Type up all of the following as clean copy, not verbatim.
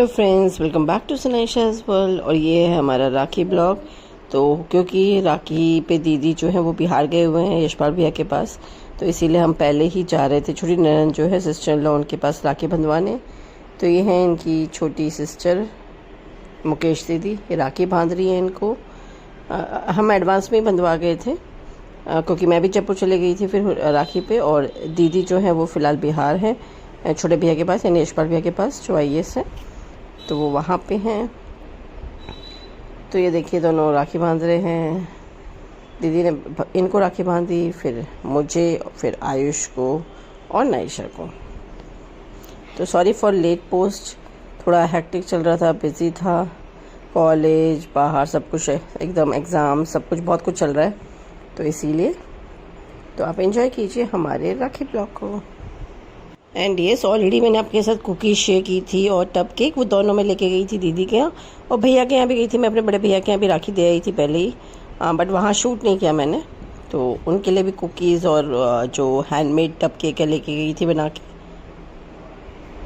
Hello friends, welcome back to Sanaisha's world. और ये है हमारा राखी ब्लॉग। तो क्योंकि राखी पे दीदी जो है वो बिहार गए हुए हैं यशपाल भैया के पास, तो इसीलिए हम पहले ही जा रहे थे छोटी ननन जो है सिस्टर इन लॉ उनके पास राखी बंधवाने। तो ये है इनकी छोटी सिस्टर मुकेश दीदी, ये राखी बांध रही है इनको। हम एडवांस में ही बंधवा गए थे क्योंकि मैं भी जयपुर चली गई थी फिर राखी पे। और दीदी जो है वो फ़िलहाल बिहार है छोटे भैया के पास, यानी यशपाल भैया के पास जो IAS है, तो वो वहाँ पे हैं। तो ये देखिए दोनों राखी बांध रहे हैं। दीदी ने इनको राखी बांधी, फिर मुझे, फिर आयुष को और नाइशा को। तो सॉरी फॉर लेट पोस्ट, थोड़ा हेक्टिक चल रहा था, बिज़ी था, कॉलेज बाहर सब कुछ एकदम एग्ज़ाम सब कुछ बहुत कुछ चल रहा है, तो इसीलिए। तो आप एंजॉय कीजिए हमारे राखी ब्लॉग को। एंड येस, ऑलरेडी मैंने आपके साथ कुकीज़ शेयर की थी और टब केक, वो दोनों में लेके गई थी दीदी के यहाँ, और भैया के यहाँ भी गई थी। मैं अपने बड़े भैया के यहाँ भी राखी दे आई थी पहले ही, बट वहाँ शूट नहीं किया मैंने। तो उनके लिए भी कुकीज़ और जो हैंडमेड टब केक है लेके गई थी बना के।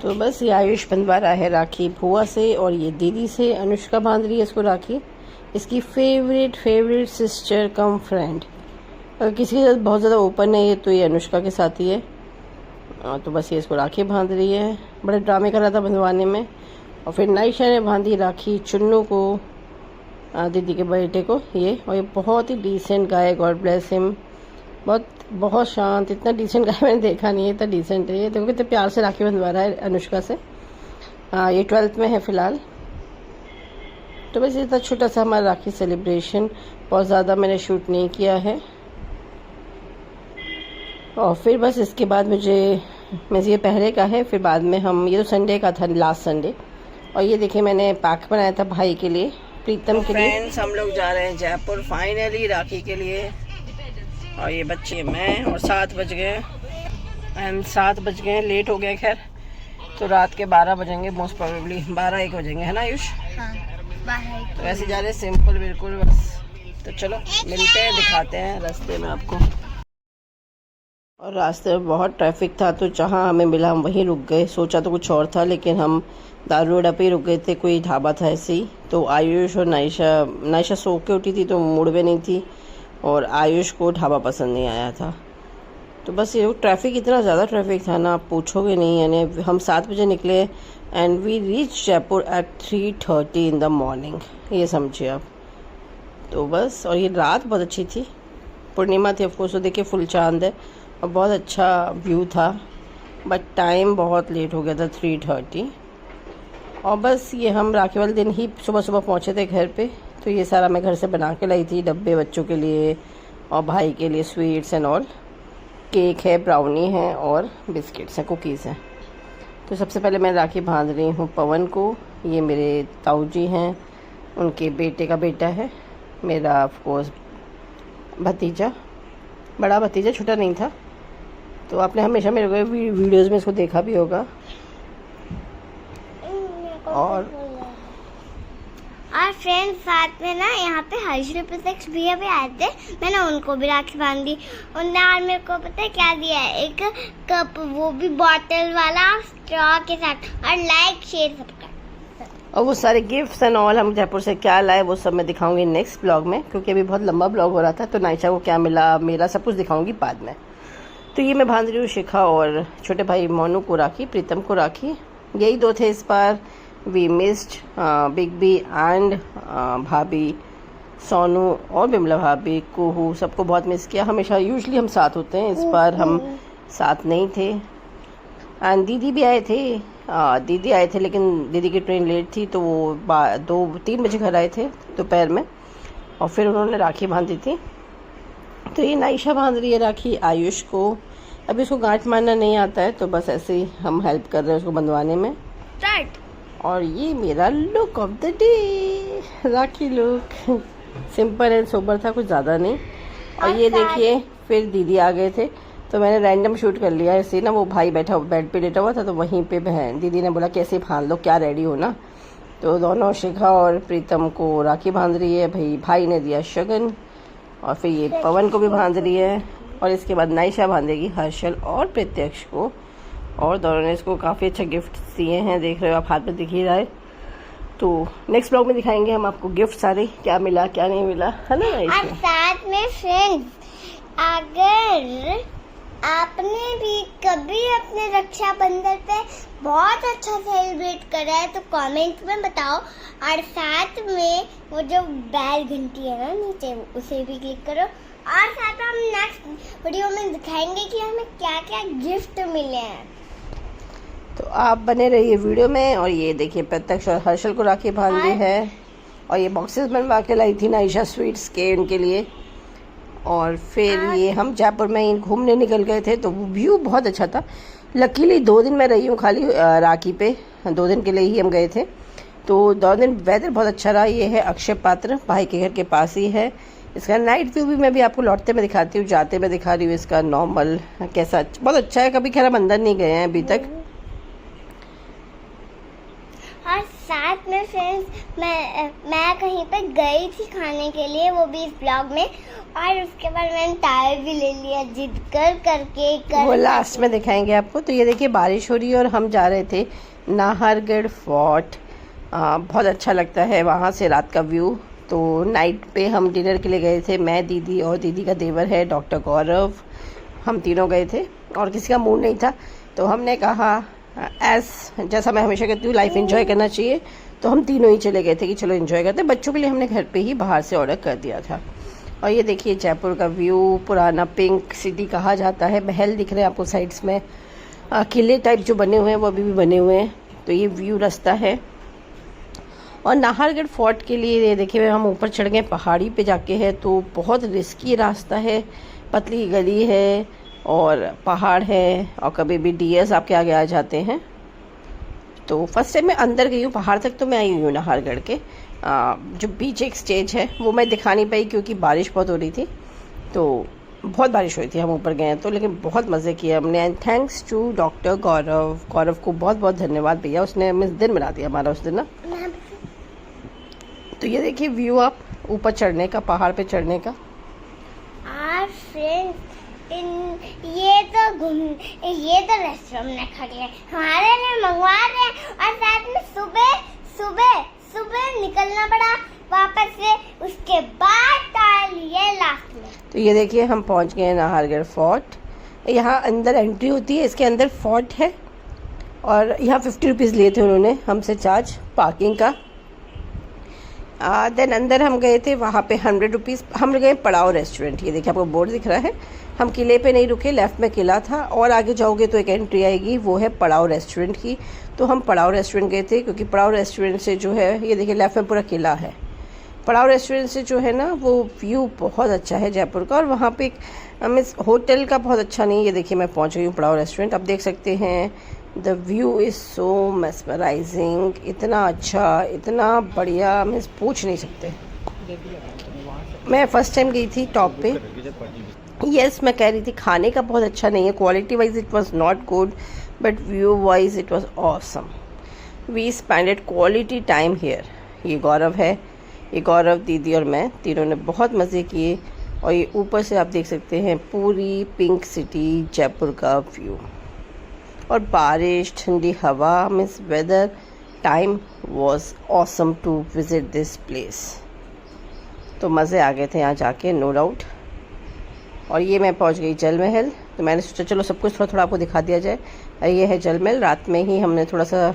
तो बस ये आयुष बंधवा रहा है राखी भुआ से, और ये दीदी से अनुष्का बांध रही है इसको राखी, इसकी फेवरेट सिस्टर कम फ्रेंड। अगर किसी के साथ बहुत ज़्यादा ओपन है ये, तो ये अनुष्का के साथ ही है। तो बस ये इसको राखी बांध रही है, बड़े ड्रामे कर रहा था बंधवाने में। और फिर नाइशा ने बांधी राखी चुन्नू को, दीदी के बेटे को ये। और ये बहुत ही decent guy, God bless him, बहुत शांत, इतना डिसेंट गाय मैंने देखा नहीं है, इतना डिसेंट है ये। देखो कितने प्यार से राखी बंधवा रहा है अनुष्का से। ये 12th में है फ़िलहाल। तो बस इतना छोटा सा हमारा राखी सेलिब्रेशन, बहुत ज़्यादा मैंने शूट नहीं किया है। और फिर बस इसके बाद मैं ये पहले का है, फिर बाद में हम, ये तो संडे का था, लास्ट संडे। और ये देखिए मैंने पैक बनाया था भाई के लिए, प्रीतम के लिए। फ्रेंड्स, हम लोग जा रहे हैं जयपुर फाइनली राखी के लिए। और ये बच्चे, मैं, और 7 बज गए, एंड 7 बज गए, लेट हो गए। खैर तो रात के 12 बजेंगे मोस्ट प्रोबेबली, 12-1 बजेंगे, है ना आयुष? हाँ, तो ऐसे जा रहे हैं सिंपल बिल्कुल बस। तो चलो मिलते हैं, दिखाते हैं रास्ते में आपको। और रास्ते में बहुत ट्रैफिक था, तो जहाँ हमें मिला हम वहीं रुक गए। सोचा तो कुछ और था, लेकिन हम दारू रोड पे ही रुक गए थे, कोई ढाबा था ऐसे ही। तो आयुष और नाइशा सो के उठी थी तो मूड में नहीं थी, और आयुष को ढाबा पसंद नहीं आया था। तो बस ये ट्रैफिक, इतना ज़्यादा ट्रैफिक था ना, आप पूछोगे नहीं। यानी हम 7 बजे निकले and we reach Jaipur at 3:30 in the morning, ये समझिए आप। तो बस, और ये रात बहुत अच्छी थी, पूर्णिमा थी ऑफकोर्स। तो देखिए फुल चांद है और बहुत अच्छा व्यू था, बट टाइम बहुत लेट हो गया था, 3:30। और बस ये हम राखी वाले दिन ही सुबह पहुँचे थे घर पे। तो ये सारा मैं घर से बना के लाई थी, डब्बे बच्चों के लिए और भाई के लिए, स्वीट्स एंड ऑल। केक है, ब्राउनी है और बिस्किट्स हैं, कुकीज़ हैं। तो सबसे पहले मैं राखी बांध रही हूँ पवन को। ये मेरे ताऊ जी हैं, उनके बेटे का बेटा है, मेरा ऑफकोर्स भतीजा, बड़ा भतीजा, छोटा नहीं था। तो आपने हमेशा मेरे वीडियोज़ में इसको देखा भी होगा। और फ्रेंड्स, साथ में ना यहाँ पे हर्षल प्रत्यक्ष भैया भी आए थे, मैंने उनको भी राखी बांधी। उन्होंने आज मेरे को पता है क्या दिया है, एक कप, वो भी बॉटल वाला, स्ट्रॉ के साथ, और लाइक शेयर सबका। और वो सारे गिफ्ट्स एंड ऑल हम जयपुर से क्या लाए वो सब मैं दिखाऊंगी नेक्स्ट ब्लॉग में, क्योंकि अभी बहुत लंबा ब्लॉग हो रहा था। तो नाइशा को क्या मिला मेरा सब कुछ दिखाऊंगी बाद में। तो ये मैं बांध रही हूँ शिखा और छोटे भाई मोनू को राखी, प्रीतम को राखी। यही 2 थे इस बार। We missed big B and भाभी सोनू और बिमला भाभी, कुहू, सबको बहुत मिस किया। हमेशा यूजुअली हम साथ होते हैं, इस बार हम साथ नहीं थे। एंड दीदी भी आए थे, दीदी आए थे, लेकिन दीदी की ट्रेन लेट थी, तो वो 2-3 बजे घर आए थे दोपहर में, और फिर उन्होंने राखी बांधी थी। तो ये नाइशा बांध रही है राखी आयुष को। अभी उसको गांठ मारना नहीं आता है, तो बस ऐसे ही हम हेल्प कर रहे हैं उसको बंधवाने में। और ये मेरा look of the day, rakhi look simple and sober था, कुछ ज़्यादा नहीं। और ये देखिए फिर दीदी आ गए थे, तो मैंने रैंडम शूट कर लिया ऐसे ना। वो भाई बैठा बेड पे लेटा हुआ था, तो वहीं पे बहन दीदी ने बोला कैसे बांध लो, क्या रेडी हो ना। तो दोनों शिखा और प्रीतम को राखी बांध रही है, भाई ने दिया शगन। और फिर ये पवन को भी बांध रही है, और इसके बाद नाइशा बांधेगी हर्षल और प्रत्यक्ष को। और दोनों ने इसको काफ़ी अच्छा गिफ्ट दिए हैं, देख रहे हो आप, हाथ में दिख ही रहा है। तो नेक्स्ट ब्लॉग में दिखाएंगे हम आपको गिफ्ट सारे, क्या मिला क्या नहीं मिला, है ना। और साथ में फ्रेंड्स, अगर आपने भी कभी अपने रक्षाबंधन पे बहुत अच्छा सेलिब्रेट करा है तो कमेंट में बताओ। और साथ में वो जो बेल घंटी है ना नीचे, उसे भी क्लिक करो। और साथ में हम नेक्स्ट वीडियो में दिखाएंगे कि हमें क्या क्या गिफ्ट मिले हैं। तो आप बने रहिए वीडियो में। और ये देखिए प्रत्यक्ष और हर्षल को राखी बांधी है, और ये बॉक्सेस बनवा के लाई थी नाइशा स्वीट्स के उनके लिए। और फिर ये हम जयपुर में ही घूमने निकल गए थे, तो वो व्यू बहुत अच्छा था। लकीली 2 दिन मैं रही हूँ खाली राखी पे, 2 दिन के लिए ही हम गए थे, तो 2 दिन वेदर बहुत अच्छा रहा। ये है अक्षय पात्र, भाई के घर के पास ही है। इसका नाइट व्यू भी मैं भी आपको लौटते में दिखाती हूँ, जाते में दिखा रही हूँ इसका नॉर्मल कैसा, बहुत अच्छा है। कभी खैर हम अंदर नहीं गए हैं अभी तक। और साथ में फ्रेंड्स मैं कहीं पे गई थी खाने के लिए, वो भी इस ब्लॉग में। और उसके बाद मैंने टायर भी ले लिया जिद करके वो लास्ट में दिखाएंगे आपको। तो ये देखिए बारिश हो रही है और हम जा रहे थे नाहरगढ़ फोर्ट। बहुत अच्छा लगता है वहाँ से रात का व्यू। तो नाइट पे हम डिनर के लिए गए थे, मैं, दीदी और दीदी का देवर है डॉक्टर गौरव, हम तीनों गए थे। और किसी का मूड नहीं था, तो हमने कहा जैसा मैं हमेशा कहती हूँ लाइफ एंजॉय करना चाहिए, तो हम तीनों ही चले गए थे कि चलो एंजॉय करते हैं। बच्चों के लिए हमने घर पे ही बाहर से ऑर्डर कर दिया था। और ये देखिए जयपुर का व्यू, पुराना पिंक सिटी कहा जाता है। महल दिख रहे हैं आपको साइड्स में, किले टाइप जो बने हुए हैं वो अभी भी बने हुए हैं। तो ये व्यू रास्ता है। और नाहरगढ़ फोर्ट के लिए ये देखिए हम ऊपर चढ़ गए पहाड़ी पे जाके है, तो बहुत रिस्की रास्ता है, पतली गली है और पहाड़ है, और कभी भी डियर्स आपके आगे आ जाते हैं। तो फर्स्ट टाइम मैं अंदर गई हूँ, पहाड़ तक तो मैं आई हुई नाहरगढ़ के। जो बीच एक स्टेज है वो मैं दिखा नहीं पाई क्योंकि बारिश बहुत हो रही थी, तो बहुत बारिश हुई थी, हम ऊपर गए तो, लेकिन बहुत मज़े किए हमने। एंड थैंक्स टू डॉक्टर गौरव को बहुत बहुत धन्यवाद भैया, उसने हमें दिन बना दिया हमारा उस दिन ना। तो ये देखिए व्यू आप ऊपर चढ़ने का, पहाड़ पे चढ़ने का। ये तो रेस्टोरेंट में खड़ी है, हमारे लिए मंगवा रहे हैं। और साथ में सुबह निकलना पड़ा वापस से, उसके बाद ये लास्ट में। तो ये देखिए हम पहुंच गए नाहरगढ़ फोर्ट। यहाँ अंदर एंट्री होती है, इसके अंदर फोर्ट है। और यहाँ 50 रुपीज़ लिए थे उन्होंने हमसे चार्ज पार्किंग का। देन अंदर हम गए थे, वहाँ पे 100 रुपीज़। हम गए पड़ाव रेस्टोरेंट, ये देखिए आपको बोर्ड दिख रहा है। हम किले पे नहीं रुके, लेफ़्ट में किला था, और आगे जाओगे तो एक एंट्री आएगी, वो है पड़ाव रेस्टोरेंट की। तो हम पड़ाव रेस्टोरेंट गए थे क्योंकि पड़ाव रेस्टोरेंट से जो है, ये देखिए लेफ़्ट में पूरा किला है। पड़ाव रेस्टोरेंट से जो है ना वो व्यू बहुत अच्छा है जयपुर का। और वहाँ पे मीन्स होटल का बहुत अच्छा नहीं, ये देखिए मैं पहुँच गई हूँ पड़ाव रेस्टोरेंट। अब देख सकते हैं the view is so mesmerising, इतना अच्छा, इतना बढ़िया, मीन्स पूछ नहीं सकते। मैं फ़र्स्ट टाइम गई थी टॉप पे। यस, मैं कह रही थी खाने का बहुत अच्छा नहीं है, quality wise it was not good, but view wise it was awesome. We spended quality time here. ये गौरव है, ये गौरव, दीदी और मैं तीनों ने बहुत मज़े किए। और ये ऊपर से आप देख सकते हैं पूरी पिंक सिटी जयपुर का व्यू, और बारिश, ठंडी हवा, means weather time was awesome to visit this place. तो मज़े आ गए थे यहाँ जाके, नो डाउट। और ये मैं पहुँच गई जल महल, तो मैंने सोचा चलो सब कुछ थोड़ा थोड़ा आपको दिखा दिया जाए। ये है जल महल। रात में ही हमने थोड़ा सा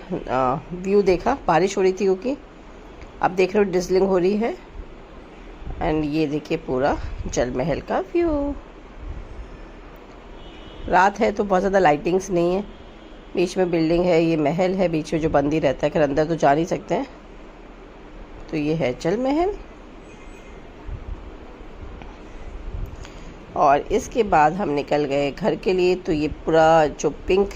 व्यू देखा, बारिश हो रही थी क्योंकि आप देख रहे हो डिजलिंग हो रही है। एंड ये देखिए पूरा जल महल का व्यू। रात है तो बहुत ज़्यादा लाइटिंग्स नहीं है, बीच में बिल्डिंग है, ये महल है बीच में जो बंद ही रहता है, खैर अंदर तो जा नहीं सकते हैं। तो ये है जल महल। और इसके बाद हम निकल गए घर के लिए। तो ये पूरा जो पिंक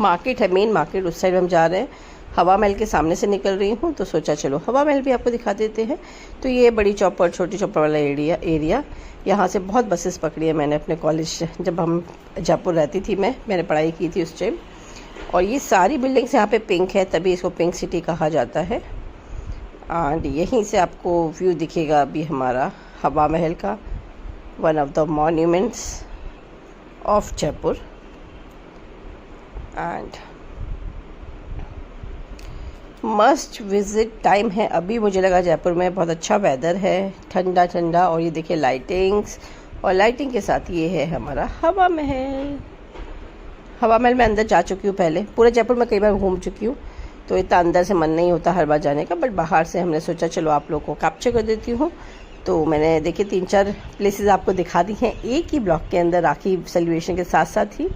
मार्केट है, मेन मार्केट, उस साइड हम जा रहे हैं। हवा महल के सामने से निकल रही हूँ, तो सोचा चलो हवा महल भी आपको दिखा देते हैं। तो ये बड़ी चौपर, छोटी चौपर वाला एरिया, यहाँ से बहुत बसेस पकड़ी है मैंने अपने कॉलेज, जब हम जयपुर रहती थी मैंने पढ़ाई की थी उस टाइम। और ये सारी बिल्डिंग्स यहाँ पे पिंक है, तभी इसको पिंक सिटी कहा जाता है। एंड यहीं से आपको व्यू दिखेगा अभी हमारा हवा महल का, one of the monuments of Jaipur. And must visit time है अभी। मुझे लगा जयपुर में बहुत अच्छा वेदर है, ठंडा ठंडा। और ये देखिए लाइटिंग्स, और लाइटिंग के साथ ये है हमारा हवा महल। हवा महल में अंदर जा चुकी हूँ पहले, पूरे जयपुर में कई बार घूम चुकी हूँ, तो इतना अंदर से मन नहीं होता हर बार जाने का, बट बाहर से हमने सोचा चलो आप लोग को कैप्चर कर देती हूँ। तो मैंने देखिए 3-4 प्लेसेस आपको दिखा दी हैं एक ही ब्लॉक के अंदर, राखी सेलिब्रेशन के साथ साथ ही।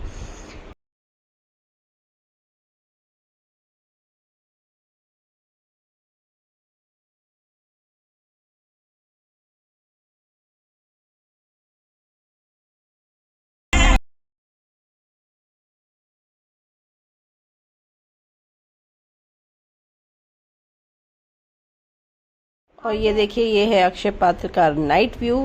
और ये देखिए ये है अक्षय पात्र का नाइट व्यू।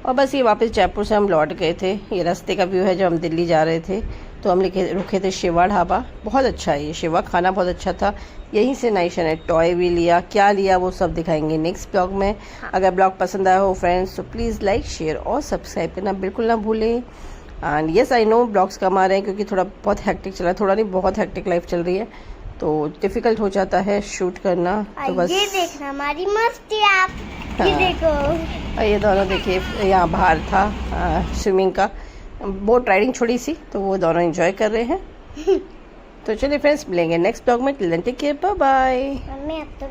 और बस ये वापस जयपुर से हम लौट गए थे। ये रास्ते का व्यू है जब हम दिल्ली जा रहे थे, तो हम रुके थे शिवा ढाबा। बहुत अच्छा है ये शिवा, खाना बहुत अच्छा था। यहीं से नाइशन है, टॉय भी लिया, क्या लिया वो सब दिखाएंगे नेक्स्ट ब्लॉग में। अगर ब्लॉग पसंद आया हो फ्रेंड्स तो प्लीज़ लाइक शेयर और सब्सक्राइब करना बिल्कुल ना भूलें। And yes I know blogs कम आ रहे हैं क्योंकि थोड़ा बहुत हैक्टिक चला है, थोड़ा नहीं बहुत हैक्टिक लाइफ चल रही है, तो डिफ़िकल्ट हो जाता है शूट करना। तो बस ये देखना हमारी मस्ती आप। ये देखो, और ये दोनों देखिए यहाँ बाहर था स्विमिंग का बोट राइडिंग छोड़ी सी, तो वो दोनों एंजॉय कर रहे हैं। तो चलिए फ्रेंड्स मिलेंगे नेक्स्ट ब्लॉग में। Till then take care, bye bye. Mummy अब तो